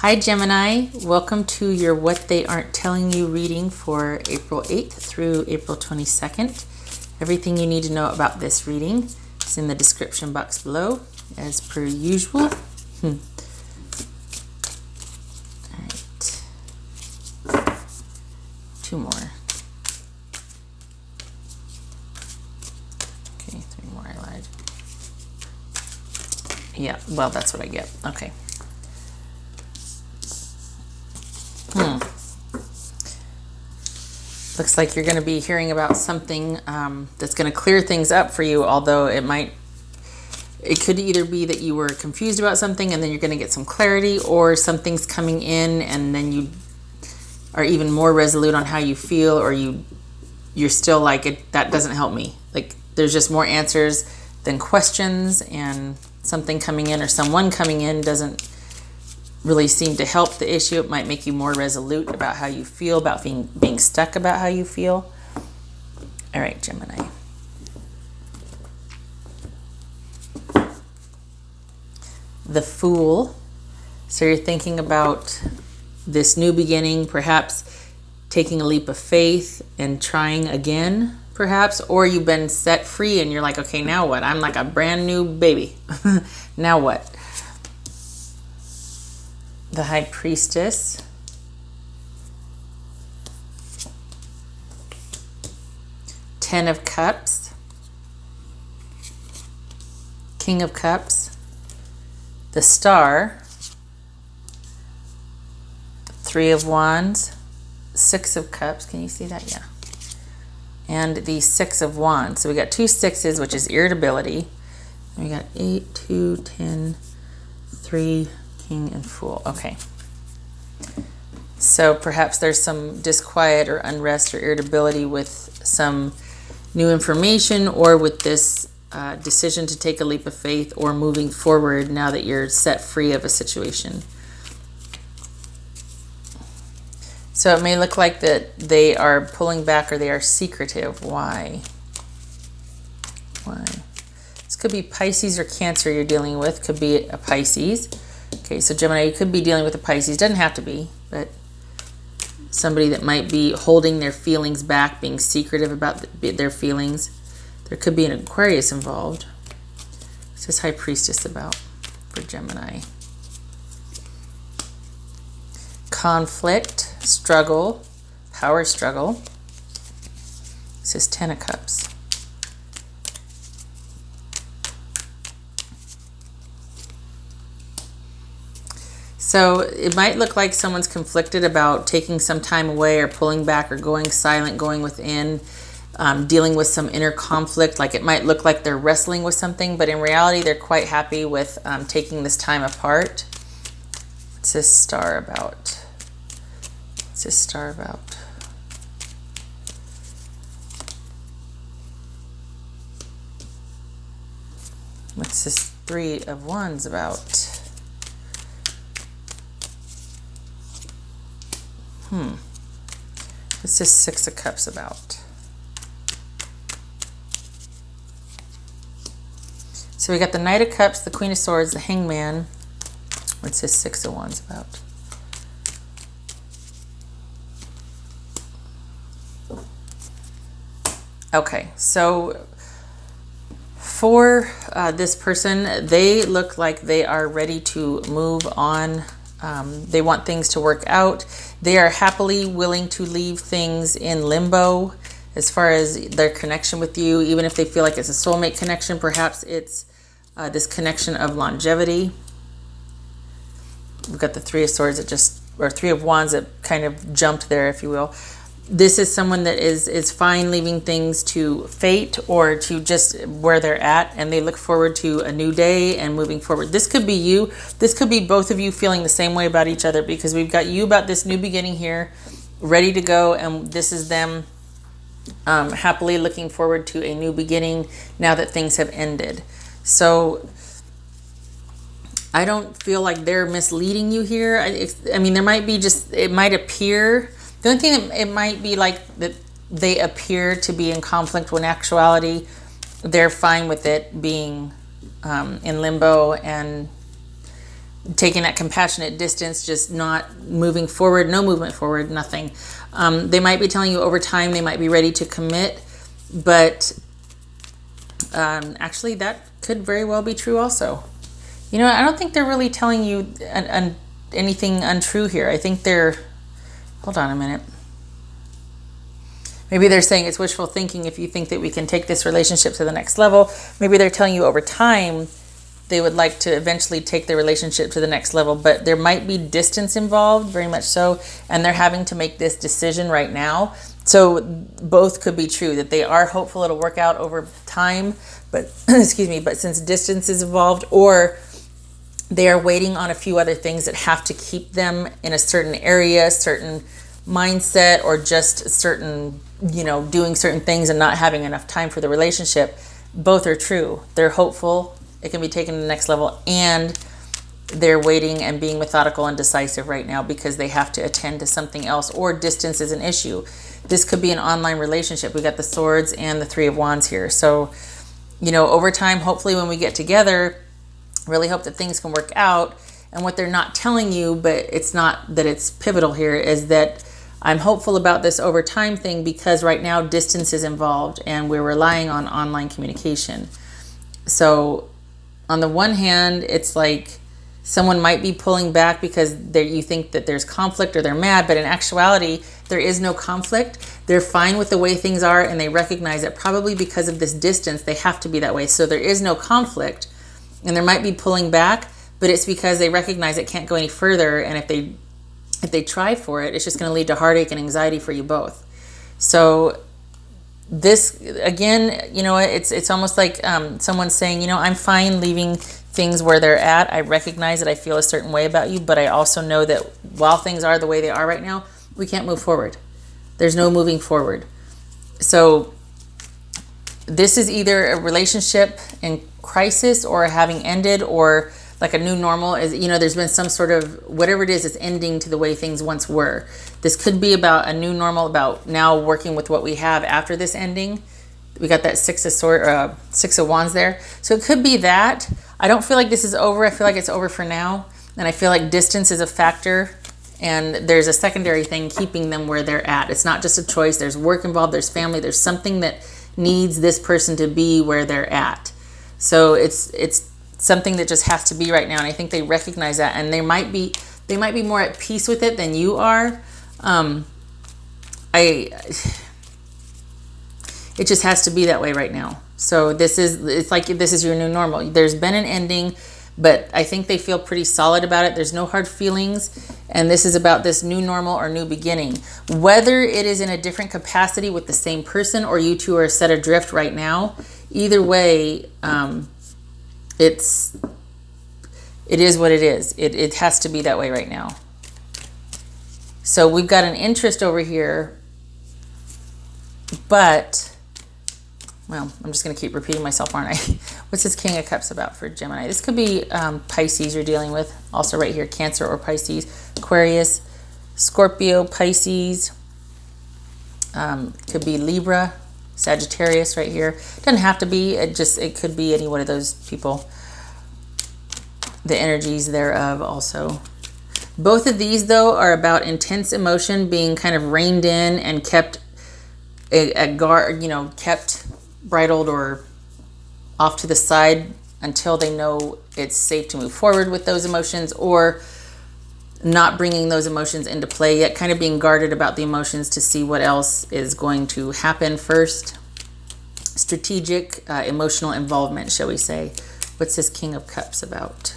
Hi Gemini, welcome to your What They Aren't Telling You reading for April 8th through April 22nd. Everything you need to know about this reading is in the description box below, as per usual. Alright. Two more. Okay, three more, I lied. Yeah, well, that's what I get. Okay. Looks like you're going to be hearing about something that's going to clear things up for you, although it could either be that you were confused about something and then you're going to get some clarity, or something's coming in and then you are even more resolute on how you feel, or you're still like, that doesn't help me. Like there's just more answers than questions, and something coming in or someone coming in doesn't really seem to help the issue. It might make you more resolute about how you feel, about being stuck about how you feel. All right, Gemini. The Fool. So you're thinking about this new beginning, perhaps taking a leap of faith and trying again, perhaps, or you've been set free and you're like, okay, now what? I'm like a brand new baby. Now what? The High Priestess. Ten of Cups. King of Cups. The Star. Three of Wands. Six of Cups. Can you see that? Yeah. And the Six of Wands. So we got two sixes, which is irritability. We got 8, 2, 10, 3, King and Fool. Okay. So perhaps there's some disquiet or unrest or irritability with some new information, or with this decision to take a leap of faith or moving forward now that you're set free of a situation. So it may look like that they are pulling back or they are secretive. Why? Why? This could be Pisces or Cancer you're dealing with. Could be a Pisces. Okay, so Gemini, you could be dealing with a Pisces. Doesn't have to be, but somebody that might be holding their feelings back, being secretive about their feelings. There could be an Aquarius involved. What's this High Priestess about for Gemini? Conflict, struggle, power struggle. This is Ten of Cups. So it might look like someone's conflicted about taking some time away or pulling back or going silent, going within, dealing with some inner conflict. Like it might look like they're wrestling with something, but in reality, they're quite happy with taking this time apart. What's this Star about? What's this Star about? What's this Three of Wands about? What's this Six of Cups about? So we got the Knight of Cups, the Queen of Swords, the Hangman. What's this Six of Wands about? Okay, so for this person, they look like they are ready to move on. They want things to work out. They are happily willing to leave things in limbo as far as their connection with you, even if they feel like it's a soulmate connection. Perhaps it's this connection of longevity. We've got the Three of Swords or Three of Wands that kind of jumped there, if you will. This is someone that is fine leaving things to fate or to just where they're at, and they look forward to a new day and moving forward. This could be you. This could be both of you feeling the same way about each other, because we've got you about this new beginning here, ready to go, and this is them happily looking forward to a new beginning now that things have ended. So I don't feel like they're misleading you here. I mean, there might be it might appear. The only thing it might be like that they appear to be in conflict when in actuality they're fine with it being in limbo and taking that compassionate distance, just not moving forward, no movement forward, nothing. They might be telling you over time they might be ready to commit, but actually that could very well be true also. You know, I don't think they're really telling you anything untrue here. I think they're, hold on a minute. Maybe they're saying it's wishful thinking if you think that we can take this relationship to the next level. Maybe they're telling you over time they would like to eventually take the relationship to the next level, but there might be distance involved, very much so, and they're having to make this decision right now. So both could be true, that they are hopeful it'll work out over time, but excuse me, but since distance is involved, or they are waiting on a few other things that have to keep them in a certain area, certain mindset, or just certain, you know, doing certain things and not having enough time for the relationship. Both are true. They're hopeful it can be taken to the next level, and they're waiting and being methodical and decisive right now because they have to attend to something else, or distance is an issue. This could be an online relationship. We got the Swords and the Three of Wands here. So, you know, over time, hopefully when we get together, really hope that things can work out. And what they're not telling you, but it's not that it's pivotal here, is that I'm hopeful about this over time thing because right now distance is involved and we're relying on online communication. So on the one hand, it's like someone might be pulling back because you think that there's conflict or they're mad, but in actuality, there is no conflict. They're fine with the way things are, and they recognize that probably because of this distance, they have to be that way. So there is no conflict, and there might be pulling back, but it's because they recognize it can't go any further, and if they try for it, it's just going to lead to heartache and anxiety for you both. So this, again, you know, it's almost like someone saying, you know, I'm fine leaving things where they're at. I recognize that I feel a certain way about you, but I also know that while things are the way they are right now, we can't move forward. There's no moving forward. So this is either a relationship in crisis or having ended, or like a new normal. Is, you know, there's been some sort of, whatever it is ending to the way things once were. This could be about a new normal, about now working with what we have after this ending. We got that Six of Wands there. So it could be that. I don't feel like this is over. I feel like it's over for now. And I feel like distance is a factor. And there's a secondary thing keeping them where they're at. It's not just a choice. There's work involved. There's family. There's something that needs this person to be where they're at. So it's something that just has to be right now. And I think they recognize that. And they might be more at peace with it than you are. It just has to be that way right now. So it's like this is your new normal. There's been an ending, but I think they feel pretty solid about it. There's no hard feelings. And this is about this new normal or new beginning. Whether it is in a different capacity with the same person or you two are set adrift right now, either way, it is what it is. It has to be that way right now. So we've got an interest over here, but... well, I'm just going to keep repeating myself, aren't I? What's this King of Cups about for Gemini? This could be Pisces you're dealing with. Also right here, Cancer or Pisces. Aquarius, Scorpio, Pisces. Could be Libra, Sagittarius right here. Doesn't have to be. It could be any one of those people. The energies thereof also. Both of these, though, are about intense emotion being kind of reined in and kept at guard, you know, kept bridled or off to the side until they know it's safe to move forward with those emotions, or not bringing those emotions into play yet, kind of being guarded about the emotions to see what else is going to happen first. Strategic, emotional involvement, shall we say. What's this King of Cups about?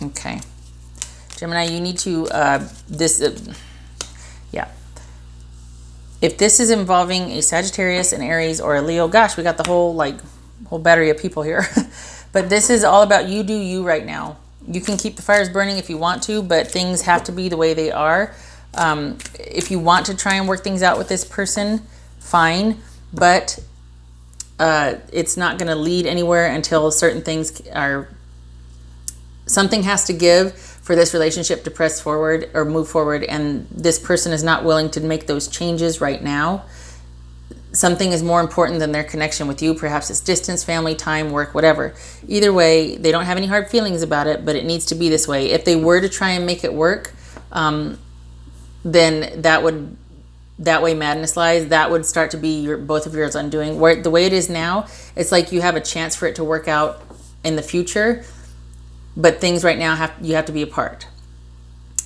Okay. Gemini, you need to, yeah. If this is involving a Sagittarius, an Aries, or a Leo, gosh, we got the whole battery of people here. But this is all about you do you right now. You can keep the fires burning if you want to, but things have to be the way they are. If you want to try and work things out with this person, fine. But it's not going to lead anywhere until certain things are... something has to give for this relationship to press forward or move forward, and this person is not willing to make those changes right now. something is more important than their connection with you. Perhaps it's distance, family, time, work, whatever. Either way, they don't have any hard feelings about it, but it needs to be this way. If they were to try and make it work, then that way madness lies. That would start to be both of yours undoing. Where the way it is now, it's like you have a chance for it to work out in the future, but things right now you have to be apart.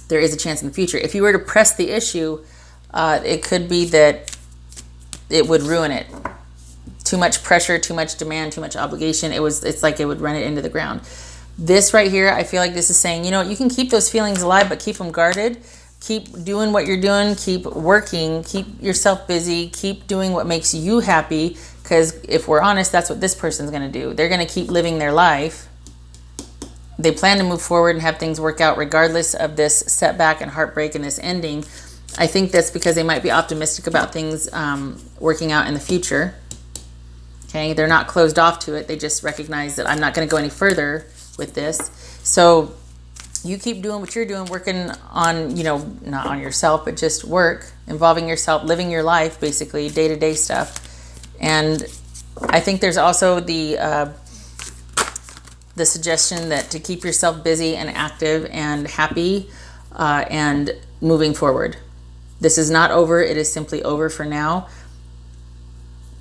There is a chance in the future. If you were to press the issue, it could be that it would ruin it. Too much pressure, too much demand, too much obligation. It's like it would run it into the ground. This right here, I feel like this is saying, you know, you can keep those feelings alive, but keep them guarded. Keep doing what you're doing. Keep working. Keep yourself busy. Keep doing what makes you happy. Because if we're honest, that's what this person's going to do. They're going to keep living their life. They plan to move forward and have things work out regardless of this setback and heartbreak and this ending. I think that's because they might be optimistic about things working out in the future. Okay, they're not closed off to it. They just recognize that I'm not going to go any further with this. So you keep doing what you're doing, working on, you know, not on yourself, but just work, involving yourself, living your life, basically, day-to-day stuff. And I think there's also the suggestion that to keep yourself busy and active and happy and moving forward. This is not over. It is simply over for now.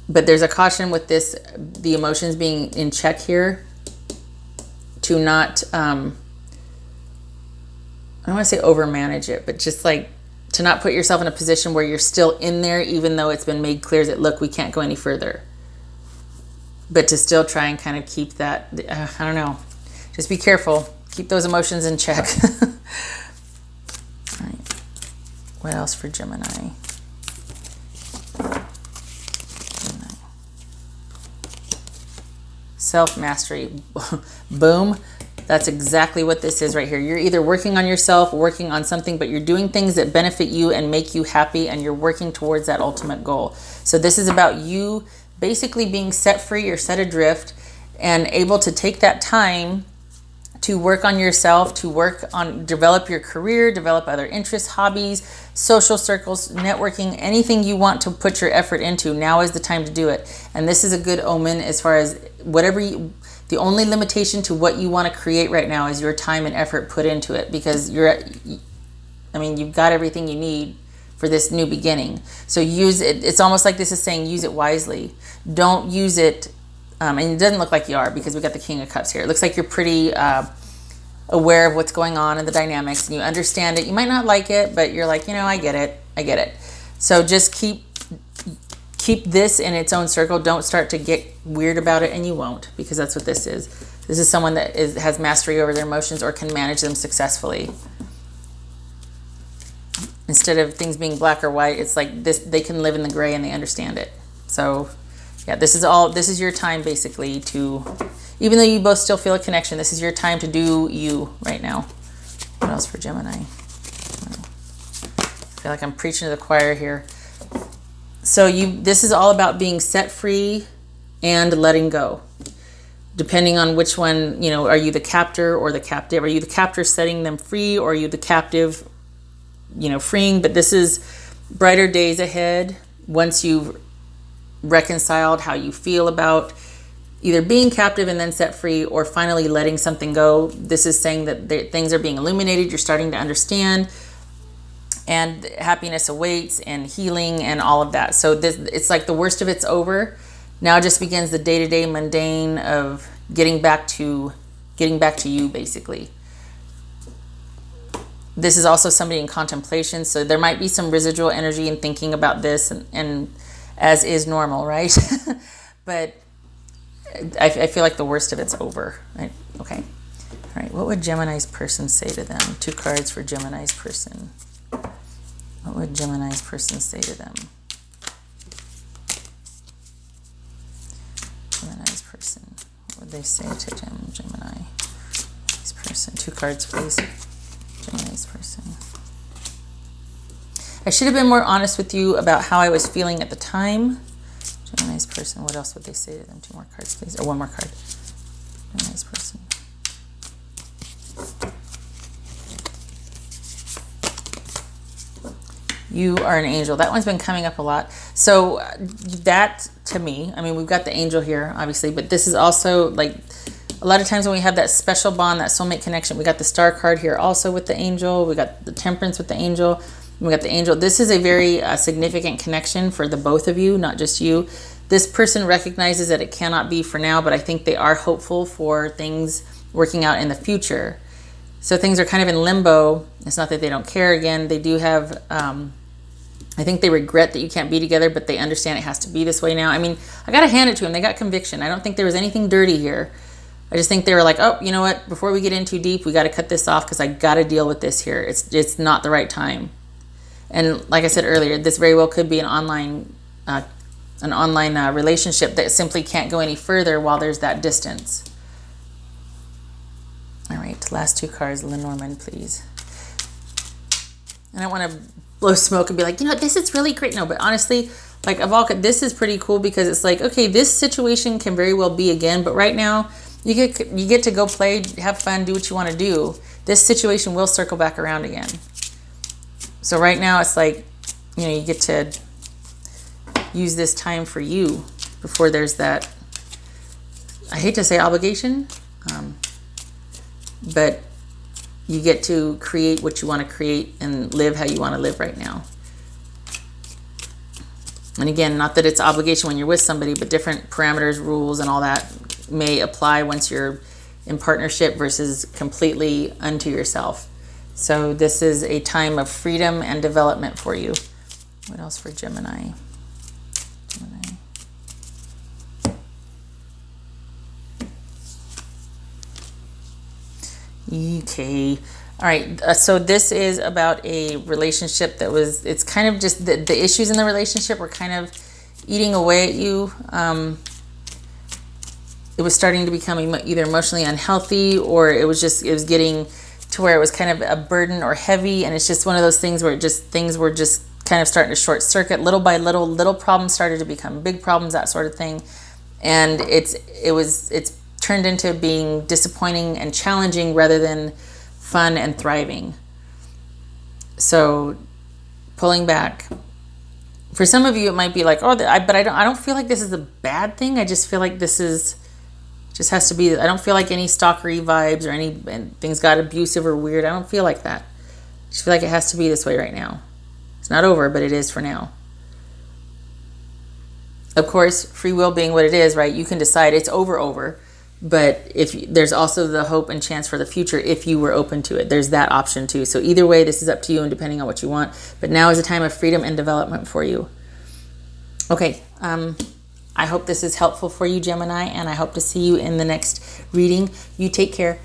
But there's a caution with this, the emotions being in check here, to not, I don't want to say overmanage it, but just like to not put yourself in a position where you're still in there, even though it's been made clear that, look, we can't go any further. But to still try and kind of keep that, I don't know, just be careful. Keep those emotions in check. All right. What else for Gemini? Self-mastery. Boom. That's exactly what this is right here. You're either working on yourself, working on something, but you're doing things that benefit you and make you happy, and you're working towards that ultimate goal. So this is about you basically being set free or set adrift and able to take that time to work on yourself, to work on, develop your career, develop other interests, hobbies, social circles, networking, anything you want to put your effort into. Now is the time to do it. And this is a good omen as far as whatever you, the only limitation to what you want to create right now is your time and effort put into it, because you've got everything you need for this new beginning. So use it. It's almost like this is saying use it wisely. Don't use it, and it doesn't look like you are, because we got the King of Cups here. It looks like you're pretty aware of what's going on in the dynamics, and you understand it. You might not like it, but you're like, I get it. So just keep this in its own circle. Don't start to get weird about it, and you won't, because that's what this is. This is someone that has mastery over their emotions or can manage them successfully. Instead of things being black or white, it's like this, they can live in the gray and they understand it. So yeah, this is your time basically to, even though you both still feel a connection, this is your time to do you right now. What else for Gemini? I feel like I'm preaching to the choir here. So this is all about being set free and letting go. Depending on which one, are you the captor or the captive? Are you the captor setting them free, or are you the captive, freeing? But this is brighter days ahead once you've reconciled how you feel about either being captive and then set free, or finally letting something go. This is saying that things are being illuminated. You're starting to understand, and happiness awaits, and healing, and all of that. So it's like the worst of it's over. Now just begins the day-to-day mundane of getting back to you, basically. This is also somebody in contemplation, so there might be some residual energy in thinking about this, and as is normal, right? But I feel like the worst of it's over, right? Okay. All right, what would Gemini's person say to them? 2 cards for Gemini's person. What would Gemini's person say to them? Gemini's person. What would they say to Gemini's person? 2 cards, please. Gemini's person. I should have been more honest with you about how I was feeling at the time. Gemini's person. What else would they say to them? 2 more cards, please. Or 1 more card. Gemini's person. You are an angel. That one's been coming up a lot. So that, to me, I mean, we've got the angel here, obviously, but this is also like a lot of times when we have that special bond, that soulmate connection, we got the star card here also with the angel. We got the temperance with the angel. We got the angel. This is a very significant connection for the both of you, not just you. This person recognizes that it cannot be for now, but I think they are hopeful for things working out in the future. So things are kind of in limbo. It's not that they don't care. Again, they do have, I think they regret that you can't be together, but they understand it has to be this way now. I mean, I got to hand it to them. They got conviction. I don't think there was anything dirty here. I just think they were like, oh, you know what? Before we get in too deep, we got to cut this off because I got to deal with this here. It's not the right time. And like I said earlier, this very well could be an online relationship that simply can't go any further while there's that distance. All right, last two cards, Lenormand, please. I don't want to blow smoke and be like, you know, this is really great. No, but honestly, like Avalka, this is pretty cool because it's like, okay, this situation can very well be again, but right now you get to go play, have fun, do what you want to do. This situation will circle back around again. So right now it's like, you know, you get to use this time for you before there's that, I hate to say obligation, but you get to create what you want to create and live how you want to live right now. And again, not that it's obligation when you're with somebody, but different parameters, rules, and all that may apply once you're in partnership versus completely unto yourself. So this is a time of freedom and development for you. What else for Gemini? Okay. All right. So this is about a relationship that was, it's kind of just the issues in the relationship were kind of eating away at you. It was starting to become either emotionally unhealthy or it was getting to where it was kind of a burden or heavy. And it's just one of those things where things were just kind of starting to short circuit little by little problems started to become big problems, that sort of thing. And it's turned into being disappointing and challenging rather than fun and thriving. So pulling back. For some of you, it might be like, oh, but I don't feel like this is a bad thing. I just feel like this is just has to be. I don't feel like any stalkery vibes or things got abusive or weird. I don't feel like that. I just feel like it has to be this way right now. It's not over, but it is for now. Of course, free will being what it is, right? You can decide it's over. But there's also the hope and chance for the future if you were open to it. There's that option too. So either way, this is up to you and depending on what you want. But now is a time of freedom and development for you. Okay, I hope this is helpful for you, Gemini, and I hope to see you in the next reading. You take care.